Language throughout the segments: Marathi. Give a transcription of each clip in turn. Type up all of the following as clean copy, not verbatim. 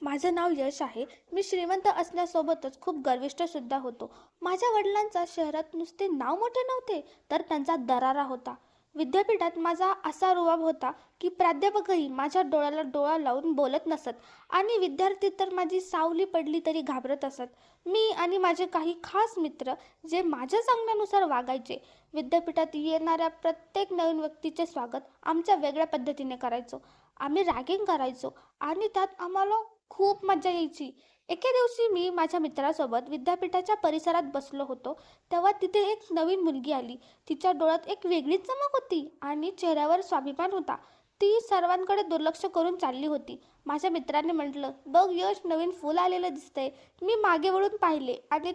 माझं नाव यश आहे. मी श्रीमंत असण्यासोबतच खूप गर्विष्ठ सुद्धा होतो. माझ्या वडिलांचा शहरात नुसते नाव मोठे नव्हते, तर त्यांचा दरारा होता. विद्यापीठात माझा असा रुबाब होता की प्राध्यापकही माझ्या डोळ्याला डोळा लावून बोलत नसत आणि विद्यार्थी तर माझी सावली पडली तरी घाबरत असत. मी आणि माझे काही खास मित्र जे माझ्या सांगण्यानुसार वागायचे. विद्यापीठात येणाऱ्या प्रत्येक नवीन व्यक्तीचे स्वागत आमच्या वेगळ्या पद्धतीने करायचो. आम्ही रॅगिंग करायचो आणि त्यात आम्हाला खूप मजा यायची. एके दिवशी मी माझ्या मित्रासोबत विद्यापीठाच्या परिसरात बसलो होतो, तेव्हा तिथे एक नवीन मुलगी आली. तिच्या डोळ्यात एक वेगळीच चमक होती आणि चेहऱ्यावर स्वाभिमान होता. ती सर्वांकडे दुर्लक्ष करून चालली होती. माझ्या मित्राने म्हटलं, "बघ यश, नवीन फूल आलेलं दिसतंय." मी मागे वळून पाहिले आणि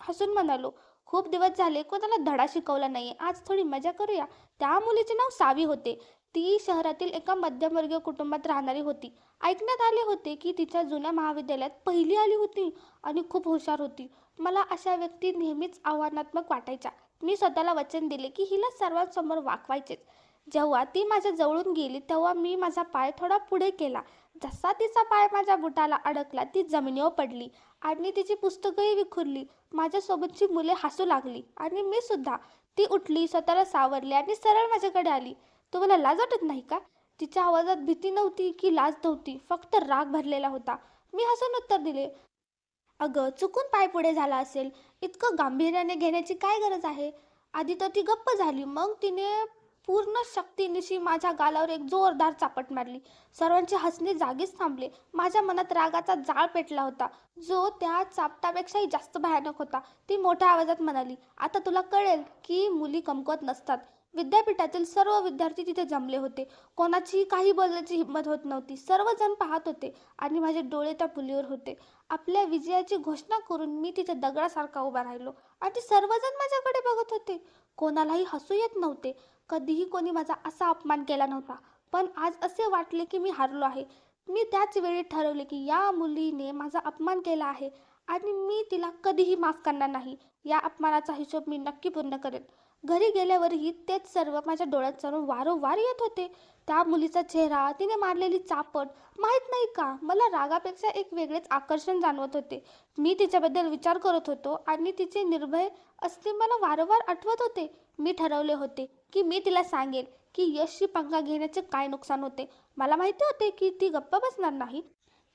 हसून म्हणालो, "खूप दिवस झाले कोणाला धडा शिकवला नाहीये. आज थोडी मजा करूया." त्या मुलीचे नाव सावी होते. ती शहरातील एका मध्यमवर्गीय कुटुंबात राहणारी होती. ऐकण्यात आले होते की तिच्या जुन्या महाविद्यालयात पहिली आली होती आणि खूप हुशार होती. मला अशा व्यक्ती नेहमीच आव्हानात्मक वाटायच्या. मी स्वतःला वचन दिले की हिला सर्वांसमोर वाकवायचेच. जेव्हा ती माझ्या जवळून गेली तेव्हा मी माझा पाय थोडा पुढे केला. जसा तिचा पाय माझ्या बुटाला अडकला ती जमिनीवर पडली आणि तिची पुस्तकंही विखुरली. माझ्यासोबतची मुले हसू लागली आणि मी सुद्धा. ती उठली, स्वतःला सावरली आणि सरळ माझ्याकडे आली. "तुम्हाला लाज वाटत नाही का?" तिच्या आवाजात भीती नव्हती की लाज नव्हती, फक्त राग भरलेला होता. मी हसून उत्तर दिले, "अगं, चुकून पाय पुढे झाला असेल. इतकं गांभीर्याने घेण्याची काय गरज आहे?" आधी तर ती गप्प झाली. मग तिने पूर्ण शक्तीनिशी माझ्या गालावर एक जोरदार चापट मारली. सर्वांचे हसणे जागीच थांबले. माझ्या मनात रागाचा जाळ पेटला होता, जो त्या चापटापेक्षाही जास्त भयानक होता. ती मोठ्या आवाजात म्हणाली, "आता तुला कळेल की मुली कमकुवत नसतात." विद्यापीठातील सर्व विद्यार्थी तिथे जमले होते. कोणाची काही बोलण्याची हिंमत होत नव्हती. सर्वजण पाहत होते आणि माझे डोळे त्या मुलीवर होते. आपल्या विजयाची घोषणा करून मी तिथे दगडासारखा उभा राहिलो आणि सर्वजण माझ्याकडे बघत होते. कोणालाही हसू येत नव्हते. कधीही कोणी माझा असा अपमान केला नव्हता. पण आज असे वाटले की मी हारलो आहे. मी त्याच वेळी ठरवले की या मुलीने माझा अपमान केला आहे आणि मी तिला कधीही माफ करणार नाही. या अपमानाचा हिशोब मी नक्की पूर्ण करेन. घरी गेल्यावरही तेच सर्व माझ्या डोळ्यात चढून वारंवार येत होते. त्या मुलीचा चेहरा, तिने मारलेली चापट, माहीत नाही का मला रागापेक्षा एक वेगळेच आकर्षण जाणवत होते. मी तिच्याबद्दल विचार करत होतो आणि तिचे निर्भय असते मला वारंवार आठवत होते. मी ठरवले होते की मी तिला सांगेन की यशशी पंगा घेण्याचे काय नुकसान होते. मला माहिती होते की ती गप्प बसणार नाही.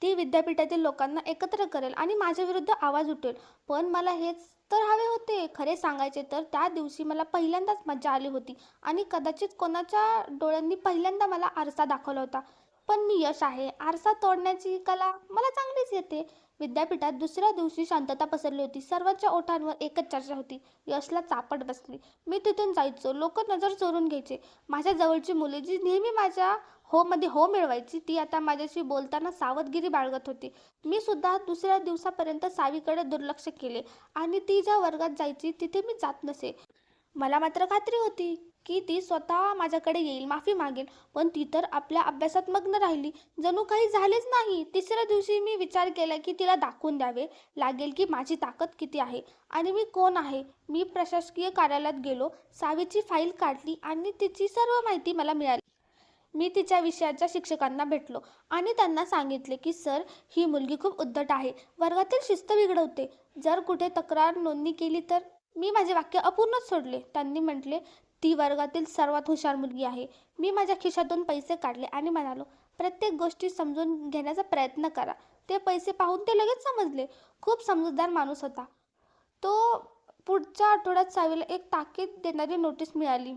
ती विद्यापीठातील लोकांना एकत्र करेल आणि माझ्या विरुद्ध आवाज उठवेल. पण मला हेच तर हवे होते. खरे सांगायचे तर त्या दिवशी मला पहिल्यांदाच मजा आली होती आणि कदाचित कोणाच्या डोळ्यांनी पहिल्यांदा मला आरसा दाखवला होता. पण मी यश आहे. आरसा तोडण्याची कला मला चांगलीच येते. विद्यापीठात दुसऱ्या दिवशी शांतता पसरली होती. सर्वांच्या ओठांवर एकच चर्चा होती. यशला चापट बसली. मी तिथून जायचो. लोक नजर चोरून घ्यायचे. माझ्या जवळची मुले जी नेहमी माझ्या हो मध्ये हो मिळवायची, ती आता माझ्याशी बोलताना सावधगिरी बाळगत होती. मी सुद्धा दुसऱ्या दिवसापर्यंत सावीकडे दुर्लक्ष केले आणि ती ज्या वर्गात जायची तिथे मी जात नसे. मला मात्र खात्री होती की ती स्वतः माझ्याकडे येईल, माफी मागेल. पण ती तर आपल्या अभ्यासात मग्न राहिली. जणू काही झालेच नाही. तिसऱ्या दिवशी मी विचार केला की तिला दाखवून द्यावे लागेल की माझी ताकद किती आहे आणि मी कोण आहे. मी प्रशासकीय कार्यालयात गेलो, सावीची फाईल काढली आणि तिची सर्व माहिती मला मिळाली. मी तिच्या विषयाच्या शिक्षकांना भेटलो आणि त्यांना सांगितले की सर, ही मुलगी खूप उद्धट आहे, वर्गातील शिस्त बिघडवते. जर कुठे तक्रार नोंदणी केली तर. मी माझे वाक्य अपूर्णच सोडले. त्यांनी म्हटले, ती वर्गातील सर्वात हुशार मुलगी आहे. मी माझ्या खिशातून पैसे काढले आणि म्हणालो, प्रत्येक गोष्टी समजून घेण्याचा प्रयत्न करा. ते पैसे पाहून ते लगेच समजले. खूप समजूतदार माणूस होता तो. पुढच्या आठवड्यात सावीला एक ताकीद देणारी नोटीस मिळाली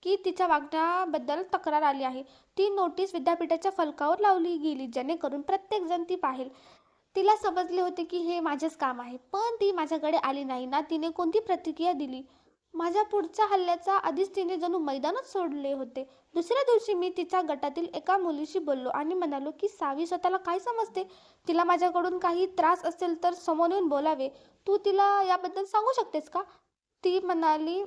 की तिच्या वागण्याबद्दल तक्रार आली आहे. ती नोटीस विद्यापीठाच्या फलकावर लावली गेली जेणेकरून प्रत्येकजण ती पाहेल. तिला समजले होते की हे माझेच काम आहे. पण ती माझ्याकडे आली नाही ना तिने कोणती प्रतिक्रिया दिली. माझ्या पुढच्या हल्ल्याचा आधीच तिने जणू मैदानच सोडले होते. दुसऱ्या दिवशी मी तिच्या गटातील एका मुलीशी बोललो आणि म्हणालो की सावी स्वतःला काय समजते. तिला माझ्याकडून काही त्रास असेल तर समोर येऊन बोलावे. तू तिला याबद्दल सांगू शकतेस का?" ती म्हणाली,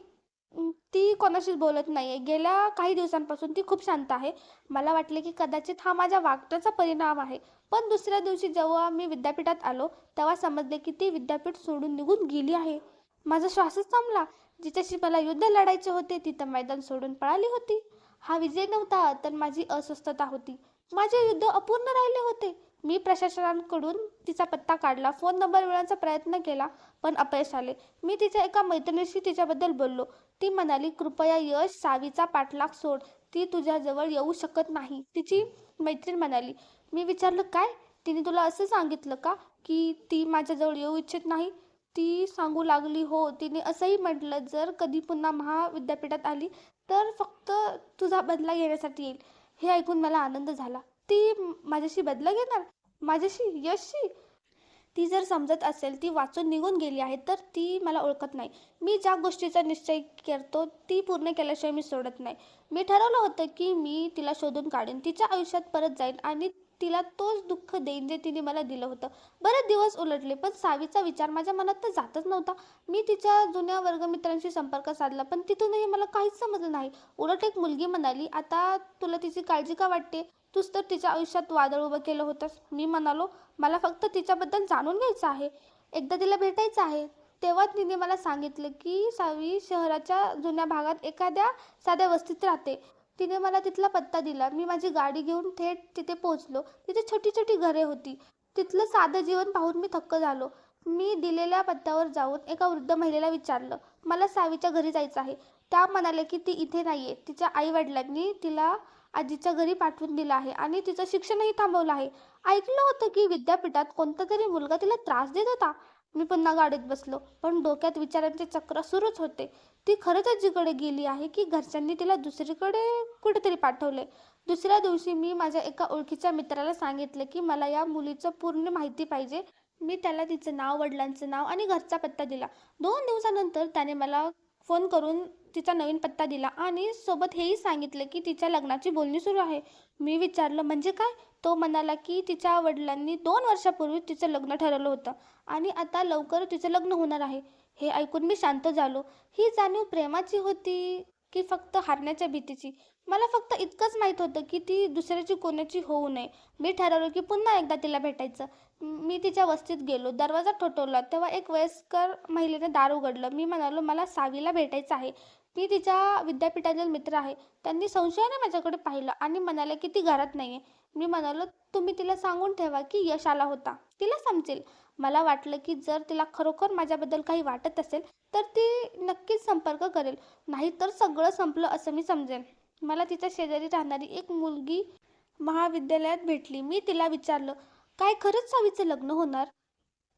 ती कोणाशीच बोलत नाहीये. गेल्या काही दिवसांपासून ती खूप शांत आहे." मला वाटले की कदाचित हा माझ्या वागण्याचा परिणाम आहे. पण दुसऱ्या दिवशी जेव्हा मी विद्यापीठात आलो तेव्हा समजले की ती विद्यापीठ सोडून निघून गेली आहे. माझा श्वासच थांबला. जिच्याशी मला युद्ध लढायचे होते ती तर मैदान सोडून पळाली होती. हा विजय नव्हता तर माझी अस्वस्थता होती. माझे युद्ध अपूर्ण राहिले होते. मी प्रशासनाकडून तिचा पत्ता काढला, फोन नंबर मिळवण्याचा प्रयत्न केला, पण अपयश आले. मी तिच्या एका मैत्रिणीशी तिच्याबद्दल बोललो. ती म्हणाली, कृपया यश, सावीचा पाठलाग सोड, ती तुझ्याजवळ येऊ शकत नाही. तिची मैत्रीण म्हणाली. मी विचारलं, काय? तिने तुला असं सांगितलं का की ती माझ्याजवळ येऊ इच्छित नाही? ती सांगू लागली, हो, तिने असंही म्हटलं, जर कधी पुन्हा महाविद्यापीठात आली तर फक्त तुझा बदला घेण्यासाठी येईल. हे ऐकून मला आनंद झाला. ती माझ्याशी बदला घेणार? माझ्याशी? यशशी? ती जर समजत असेल ती वाचून निघून गेली आहे तर ती मला ओळखत नाही. मी ज्या गोष्टीचा निश्चय करतो ती पूर्ण केल्याशिवाय मी सोडत नाही. मी ठरवलं होतं की मी तिला शोधून काढेन, तिच्या आयुष्यात परत जाईन आणि तिला तोच दुःख देईन जे तिने मला दिलं होतं. बरेच दिवस उलटले पण सावीचा विचार माझ्या मनात तर जातच नव्हता. मी तिच्या जुन्या वर्गमित्रांशी संपर्क साधला पण तिथूनही मला काहीच समजलं नाही. उलट एक मुलगी म्हणाली, आता तुला तिची काळजी का वाटते? तूच तर तिच्या आयुष्यात वादळ उभं केलं होतंस. मी म्हणालो, मला फक्त तिच्याबद्दल जाणून घ्यायचं आहे, एकदा तिला भेटायचं आहे. तेव्हा तिने मला सांगितलं की सावी शहराच्या जुन्या भागात एखाद्या साध्या वस्तीत राहते. तिने मला तिथला पत्ता दिला. मी माझी गाडी घेऊन थेट तिथे पोहोचलो. तिथे छोटी छोटी घरे होती. तिथलं साधं जीवन पाहून मी थक्क झालो. मी दिलेल्या पत्त्यावर जाऊन एका वृद्ध महिलेला विचारलं, मला सावीच्या घरी जायचं आहे. त्या म्हणाल्या की ती इथे नाहीये. तिच्या आई वडिलांनी तिला आजीच्या घरी पाठवून दिलं आहे आणि तिचं शिक्षणही थांबवलं आहे. ऐकलं होतं की विद्यापीठात कोणता तरी मुलगा तिला त्रास देत होता. मी पुन्हा गाडीत बसलो पण डोक्यात विचारांचे चक्र सुरूच होते. ती खरंच आजीकडे गेली आहे की घरच्यांनी तिला दुसरीकडे कुठेतरी पाठवले? दुसऱ्या दिवशी मी माझ्या एका ओळखीच्या मित्राला सांगितलं की मला या मुलीचं पूर्ण माहिती पाहिजे. मी त्याला तिचं नाव, वडिलांचं नाव आणि घरचा पत्ता दिला. 2 दिवसानंतर त्याने मला फोन करून तिचा नवीन पत्ता दिला आणि सोबत हेही सांगितलं की तिच्या लग्नाची बोलणी सुरू आहे. मी विचारलं, म्हणजे काय? तो म्हणाला की तिच्या वडिलांनी 2 वर्षापूर्वी तिचं लग्न ठरवलं होतं आणि आता लवकर तिचं लग्न होणार आहे. हे ऐकून मी शांत झालो. ही जाणीव प्रेमाची होती की फक्त हारण्याच्या भीतीची? मला फक्त इतकंच माहीत होतं की ती दुसऱ्याची कोणाची होऊ नये. मी ठरवलं की पुन्हा एकदा तिला भेटायचं. मी तिच्या वस्तीत गेलो. दरवाजा ठोठावला तेव्हा एक वयस्कर महिलेने दार उघडलं. मी म्हणालो, मला सावीला भेटायचं आहे. मी तिच्या विद्यापीठातील मित्र आहे. त्यांनी संशयाने माझ्याकडे पाहिलं आणि म्हणाले की ती घरात नाहीये. मी म्हणालो, तुम्ही तिला सांगून ठेवा की यश आला होता, तिला समजेल. मला वाटलं की जर तिला खरोखर माझ्याबद्दल काही वाटत असेल तर ती नक्कीच संपर्क करेल, नाही तर सगळं संपलं असं मी समजेन. मला तिच्या शेजारी राहणारी एक मुलगी महाविद्यालयात भेटली. मी तिला विचारलं, काय खरंच सावीचं लग्न होणार?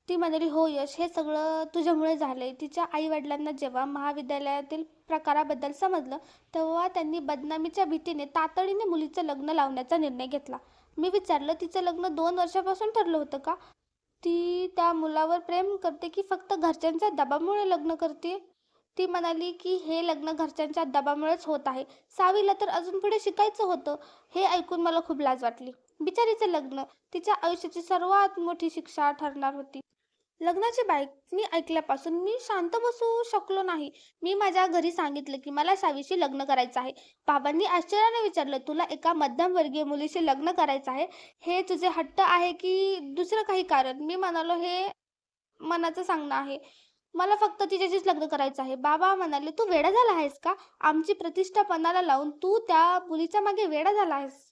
ती म्हणाली, हो यश, हे सगळं तुझ्यामुळे झालंय. तिच्या आई वडिलांना जेव्हा महाविद्यालयातील प्रकाराबद्दल समजलं तेव्हा त्यांनी बदनामीच्या भीतीने तातडीने मुलीचं लग्न लावण्याचा निर्णय घेतला. मी विचारलं, तिचं लग्न 2 वर्षापासून ठरलं होतं का? ती त्या मुलावर प्रेम करते की फक्त घरच्यांच्या दबावामुळे लग्न करते? ती म्हणाली की हे लग्न घरच्यांच्या दबावामुळेच होत आहे. सावीला तर अजून पुढे शिकायचं होतं. हे ऐकून मला खूप लाज वाटली. बिचारीचं लग्न तिच्या आयुष्याची सर्वात मोठी शिक्षा ठरणार होती. लग्नाची बातमी ऐकल्यापासून मी शांत बसू शकलो नाही. मी माझ्या घरी सांगितलं की मला सावीशी लग्न करायचं आहे. बाबांनी आश्चर्याने विचारलं, तुला एका मध्यमवर्गीय मुलीशी लग्न करायचं आहे? हे तुझे हट्ट आहे की दुसरं काही कारण? मी म्हणालो, हे मनाचं सांगणं आहे. मला फक्त तिच्याशीच लग्न करायचं आहे. बाबा म्हणाले, तू वेडा झाला आहेस का? आमची प्रतिष्ठा पणाला लावून तू त्या मुलीच्या मागे वेडा झाला आहेस?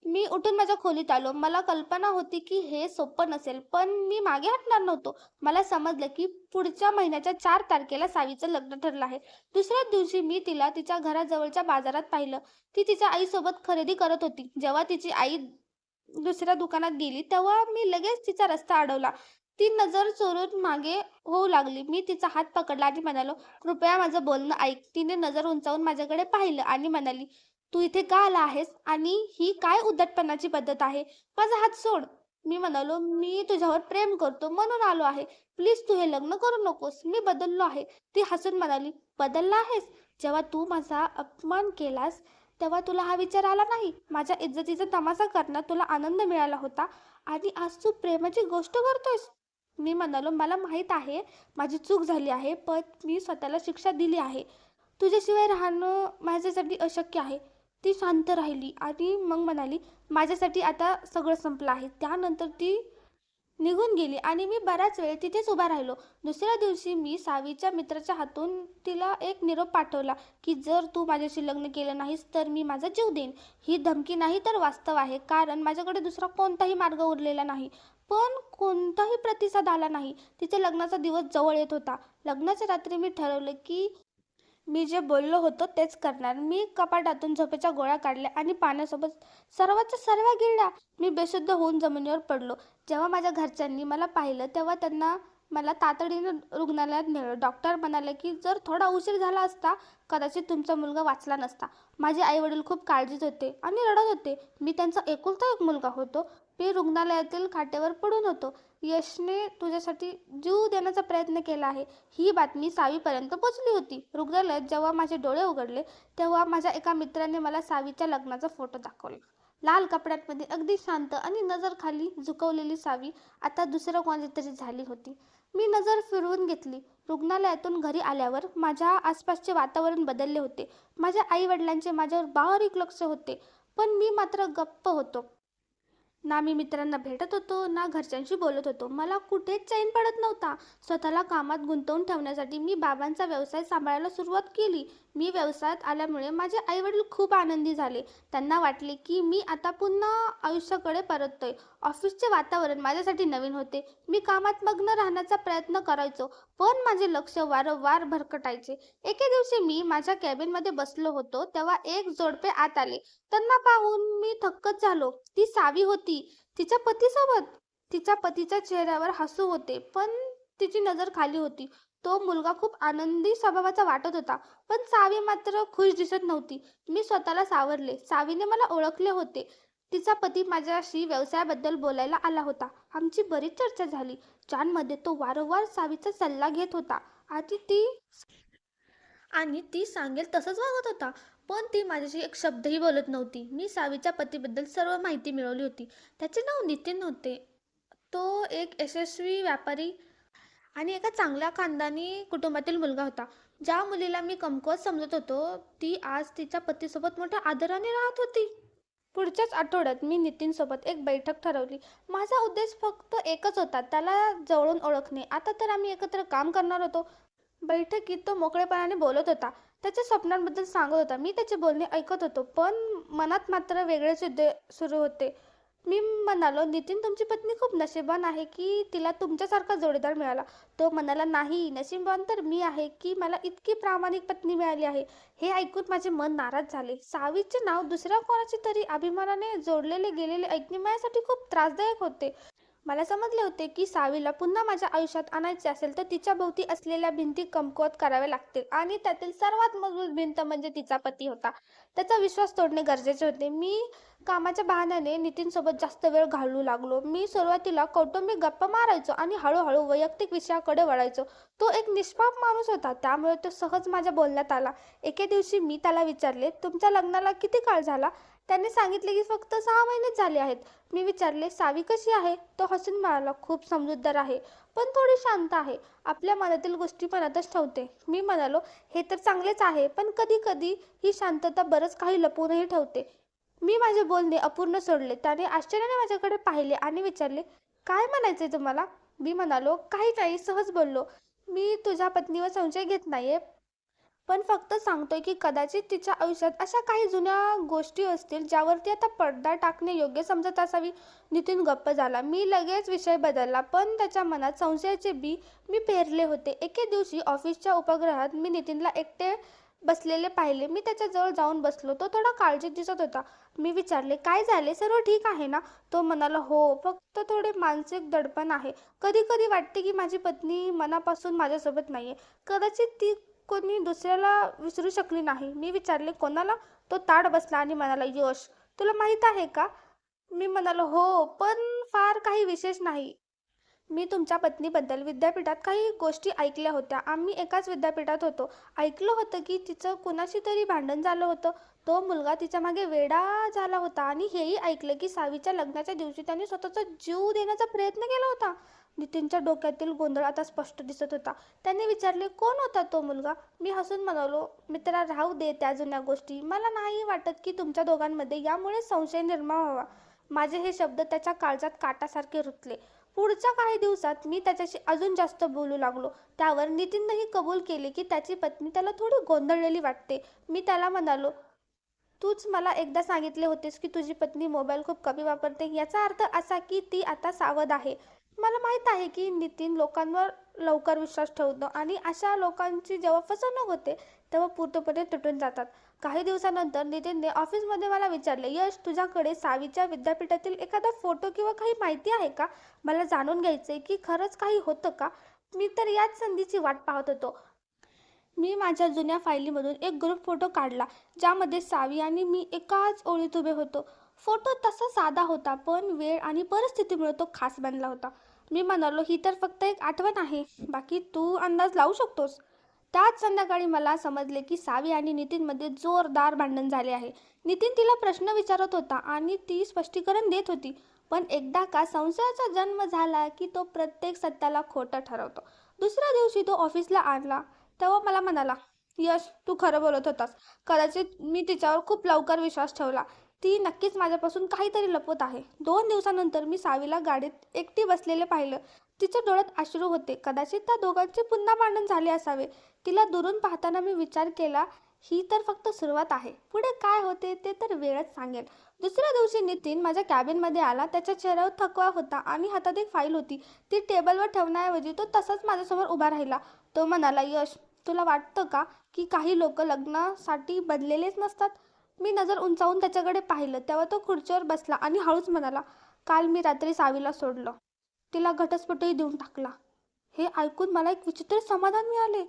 मी उठून माझ्या खोलीत आलो. मला कल्पना होती की हे सोपं नसेल पण मी मागे हटणार नव्हतो. मला समजलं की पुढच्या महिन्याच्या 4 तारखेला सावीचं लग्न ठरलं आहे. दुसऱ्याच दिवशी मी तिला तिच्या घराजवळच्या बाजारात पाहिलं. ती तिच्या आईसोबत खरेदी करत होती. जेव्हा तिची आई दुसऱ्या दुकानात गेली तेव्हा मी लगेच तिचा रस्ता अडवला. ती नजर चोरून मागे होऊ लागली. मी तिचा हात पकडला आणि म्हणालो, कृपया माझं बोलणं ऐक. तिने नजर उंचावून माझ्याकडे पाहिलं आणि म्हणाली, तू इथे का आला आहेस आणि ही काय उद्धटपणाची पद्धत आहे? माझा हात सोड. मी म्हणालो, मी तुझ्यावर प्रेम करतो म्हणून आलो आहे. प्लीज तू हे लग्न करू नकोस. मी बदललो आहे. ती हसून म्हणाली, बदलला आहेस? जेव्हा तू माझा अपमान केलास तेव्हा तुला हा विचार आला नाही? माझ्या इज्जतीचा तमाशा करण्यात तुला आनंद मिळाला होता आणि आज तू प्रेमाची गोष्ट करतोयस? मी म्हणालो, मला माहीत आहे माझी चूक झाली आहे पण मी स्वतःला शिक्षा दिली आहे. तुझ्याशिवाय राहणं माझ्यासाठी अशक्य आहे. ती शांत राहिली आणि मग म्हणाली, माझ्यासाठी आता सगळं संपलं आहे. त्यानंतर ती निघून गेली आणि मी बराच वेळ तिथेच उभा राहिलो. दुसऱ्या दिवशी मी सावीच्या मित्राच्या हातून तिला एक निरोप पाठवला की जर तू माझ्याशी लग्न केलं नाहीस तर मी माझा जीव देईन. ही धमकी नाही तर वास्तव आहे, कारण माझ्याकडे दुसरा कोणताही मार्ग उरलेला नाही. पण कोणताही प्रतिसाद आला नाही. तिचे लग्नाचा दिवस जवळ येत होता. लग्नाच्या रात्री मी ठरवलं की मी जे बोललो होतो तेच करणार. मी कपाटातून झोपेच्या गोळ्या काढल्या आणि पाण्यासोबत सर्वच्या सर्व गिळल्या. मी बेशुद्ध होऊन जमिनीवर पडलो. जेव्हा माझ्या घरच्यांनी मला पाहिलं तेव्हा त्यांना मला तातडीनं रुग्णालयात नेलं. डॉक्टर म्हणाले की जर थोडा उशीर झाला असता कदाचित तुमचा मुलगा वाचला नसता. माझे आईवडील खूप काळजीत होते आणि रडत होते. मी त्यांचा एकुलता एक मुलगा होतो. मी रुग्णालयातील खाटेवर पडून होतो. यशने तुझ्यासाठी जीव देण्याचा प्रयत्न केला आहे, ही बातमी सावीपर्यंत पोचली होती. रुग्णालयात जेव्हा माझे डोळे उघडले तेव्हा माझ्या एका मित्राने मला सावीच्या लग्नाचा फोटो दाखवला. लाल कपड्यांमध्ये अगदी शांत आणि नजर खाली झुकवलेली सावी आता दुसरं कोणीतरी झाली होती. मी नजर फिरवून घेतली. रुग्णालयातून घरी आल्यावर माझ्या आसपासचे वातावरण बदलले होते. माझ्या आई वडिलांचे माझ्यावर बारीक लक्ष होते, पण मी मात्र गप्प होतो. ना मी मित्रांना भेटत होतो ना घरच्यांशी बोलत होतो. मला कुठेच चैन पडत नव्हता. स्वतःला कामात गुंतवून ठेवण्यासाठी मी बाबांचा व्यवसाय सांभाळायला सुरुवात केली. मी व्यवसायात आल्यामुळे माझे आईवडील खूप आनंदी झाले. त्यांना वाटले की मी आता पुन्हा आयुष्याकडे परततोय. ऑफिसचे वातावरण माझ्यासाठी नवीन होते. मी कामात मग्न राहण्याचा प्रयत्न करायचो, पण माझे लक्ष वारंवार भरकटायचे. एके दिवशी मी माझ्या कॅबिनमध्ये बसलो होतो तेव्हा एक जोडपे आत आले. त्यांना पाहून मी थक्कच झालो. ती सावी होती, तिच्या पतीसोबत. तिच्या पतीच्या चेहऱ्यावर हसू होते, पण तिची नजर खाली होती. तो मुलगा खूप आनंदी स्वभावाचा वाटत होता, पण सावी मात्र खुश दिसत नव्हती. मी स्वतःला सावरले. सावीने मला ओळखले होते. तिचा पती माझ्याशी व्यवसायाबद्दल बोलायला आला होता. आमची बरीच चर्चा झाली, ज्यामध्ये तो वारंवार सावीचा सल्ला घेत होता आणि ती सांगेल तसंच वागत होता. पण ती माझ्याशी एक शब्दही बोलत नव्हती. मी सावीच्या पतीबद्दल सर्व माहिती मिळवली होती. त्याचे नाव नितीन होते. तो एक यशस्वी व्यापारी आणि एका चांगल्या खानदानी कुटुंबातील मुलगा होता. ज्या मुलीला मी कमकुवत समजत होतो ती आज तिच्या पतीसोबत मोठ्या आदराने राहत होती. पुढच्याच आठवड्यात मी नितीनसोबत एक बैठक ठरवली. माझा उद्देश फक्त एकच होता, त्याला जवळून ओळखणे. आता तर आम्ही एकत्र काम करणार होतो. बैठकीत तो मोकळेपणाने बोलत होता. त्याच्या स्वप्नांबद्दल सांगत होता. मी त्याचे बोलणे ऐकत होतो, पण मनात मात्र वेगळेच युद्ध सुरू होते. मी म्हणालो, नितीन तुमची पत्नी खूप नशीबवान आहे की तिला तुमच्यासारखा जोडीदार मिळाला. तो म्हणाला, नाही, नशीबवान तर मी आहे की मला इतकी प्रामाणिक पत्नी मिळाली आहे. हे ऐकून माझे मन नाराज झाले. सावीचे नाव दुसऱ्या कोणाची तरी अभिमानाने जोडलेले गेलेले ऐकणे माझ्यासाठी खूप त्रासदायक होते. मला समजले होते की सावीला पुन्हा माझ्या आयुष्यात आणायचे असेल तर तिच्या भोवती असलेल्या भिंती कमकुवत कराव्या लागतील आणि त्यातील सर्वात मजबूत भिंत म्हणजे तिचा पती होता. त्याचा विश्वास तोडणे गरजेचे होते. मी कामाच्या बहाण्याने नितीनसोबत जास्त वेळ घालवू लागलो. मी सुरुवातीला कौटुंबिक गप्पा मारायचो आणि हळूहळू वैयक्तिक विषयाकडे वळायचो. तो एक निष्पाप माणूस होता, त्यामुळे तो सहज माझ्या बोलण्यात आला. एके दिवशी मी त्याला विचारले, तुमच्या लग्नाला किती काळ झाला? त्याने सांगितले की फक्त 6 महिनेच झाले आहेत. मी विचारले, सावी कशी आहे? तो हसून म्हणाला, खूप समजूतदार आहे, पण थोडी शांत आहे. आपल्या मनातील गोष्टी मनातच ठेवते. मी म्हणालो, हे तर चांगलेच आहे, पण कधी कधी ही शांतता बरंच काही लपवूनही ठेवते. मी माझे बोलणे अपूर्ण सोडले. त्याने आश्चर्याने माझ्याकडे पाहिले आणि विचारले, काय म्हणायचंय तुम्हाला? मी म्हणालो, काही नाही, सहज बोललो. मी तुझ्या पत्नीवर संशय घेत नाहीये, पण फक्त सांगतोय की कदाचित तिच्या आयुष्यात अशा काही जुन्या गोष्टी असतील ज्यावरती आता पडदा टाकणे योग्य समजत असावी. नितीन गप्प झाला. मी लगेच विषय बदलला, पण त्याच्या मनात संशयाचे बी मी पेरले होते. एके दिवशी ऑफिसच्या उपहारगृहात मी नितीनला एकटे बसलेले पाहिले. मी त्याच्याजवळ जाऊन बसलो. तो थोडा काळजीत दिसत होता. मी विचारले, काय झाले? सर्व ठीक आहे ना? तो म्हणाला, हो, फक्त थोडे मानसिक दडपण आहे. कधी कधी वाटते की माझी पत्नी मनापासून माझ्यासोबत नाहीये. कदाचित ती कोणी दुसऱ्याला विसरू शकली नाही. मी विचारले, कोणाला? तो ताठ बसला आणि म्हणाला, यश. तुला माहित आहे का? मी म्हणालो, हो, पण फार काही विशेष नाही. मी तुमच्या पत्नीबद्दल विद्यापीठात काही गोष्टी ऐकल्या होत्या. आम्ही एकाच विद्यापीठात होतो. ऐकलं होतं की तिचं कुणाशी तरी भांडण झालं होतं. तो मुलगा तिच्या मागे वेडा झाला होता आणि हेही ऐकलं की सावीच्या लग्नाच्या दिवशी त्याने स्वतःचा जीव देण्याचा प्रयत्न केला होता. नितीनच्या डोक्यातील गोंधळ आता स्पष्ट दिसत होता. त्याने विचारले, कोण होता तो मुलगा? मी हसून म्हणालो, मित्रा, राहू दे त्या जुन्या गोष्टी. मला नाही वाटत की तुमच्या दोघांमध्ये यामुळे संशय निर्माण व्हावा. माझे हे शब्द त्याच्या काळजात काटासारखे रुतले. पुढच्या काही दिवसात मी त्याच्याशी अजून जास्त बोलू लागलो. त्यावर नितीननेही कबूल केले की त्याची पत्नी त्याला थोडी गोंधळलेली वाटते. मी त्याला म्हणालो, तूच मला एकदा सांगितले होतेस की तुझी पत्नी मोबाईल खूप कमी वापरते. याचा अर्थ असा की ती आता सावध आहे. मला माहीत आहे की नितीन लोकांवर लवकर विश्वास ठेवतो आणि अशा लोकांची जेव्हा फसवणूक होते तेव्हा पूर्णपणे तुटून जातात. काही दिवसानंतर नितीनने ऑफिसमध्ये मला विचारले, यश, तुझ्याकडे सावीच्या विद्यापीठातील एखादा फोटो किंवा काही माहिती आहे का? मला जाणून घ्यायचे की खरंच काही होतं का? मी तर याच संधीची वाट पाहत होतो. मी माझ्या जुन्या फायलीमधून एक ग्रुप फोटो काढला ज्यामध्ये सावी आणि मी एकाच ओळीत उभे होतो. फोटो तसा साधा होता पण वेळ आणि परिस्थितीमुळे तो खास बनला होता. मी म्हणालो, ही तर फक्त एक आठवण आहे, बाकी तू अंदाज लावू शकतोस. त्याच संध्याकाळी मला समजले की सावी आणि नितीनमध्ये जोरदार भांडण झाले आहे. नितीन तिला प्रश्न विचारत होता आणि ती स्पष्टीकरण देत होती. पण एकदा का संशयाचा जन्म झाला की तो प्रत्येक सत्याला खोटं ठरवतो. दुसऱ्या दिवशी तो ऑफिसला आला तेव्हा मला म्हणाला, यश, तू खरं बोलत होतास. कदाचित मी तिच्यावर खूप लवकर विश्वास ठेवला. ती नक्कीच माझ्यापासून काहीतरी लपवत आहे. 2 दिवसानंतर मी सावीला गाडीत एकटी बसलेले पाहिलं. तिच्या डोळ्यात अश्रू होते. कदाचित त्या दोघांचे पुन्हा भांडण झाले असावे. तिला दुरून पाहताना मी विचार केला, ही तर फक्त सुरुवात आहे. पुढे काय होते ते तर वेळच सांगेल. दुसऱ्या दिवशी नितीन माझ्या कॅबिनमध्ये आला. त्याच्या चेहऱ्यावर थकवा होता आणि हातात एक फाईल होती. ती टेबलवर ठेवण्याऐवजी तो तसाच माझ्यासमोर उभा राहिला. तो म्हणाला, यश, तुला वाटतं का की काही लोक लग्नासाठी बनलेलेच नसतात? मी नजर उंचावून त्याच्याकडे पाहिलं तेव्हा तो खुर्चीवर बसला आणि हळूच म्हणाला, काल मी रात्री सावीला सोडलं. तिला घटस्फोटही देऊन टाकला. हे ऐकून मला एक विचित्र समाधान मिळाले.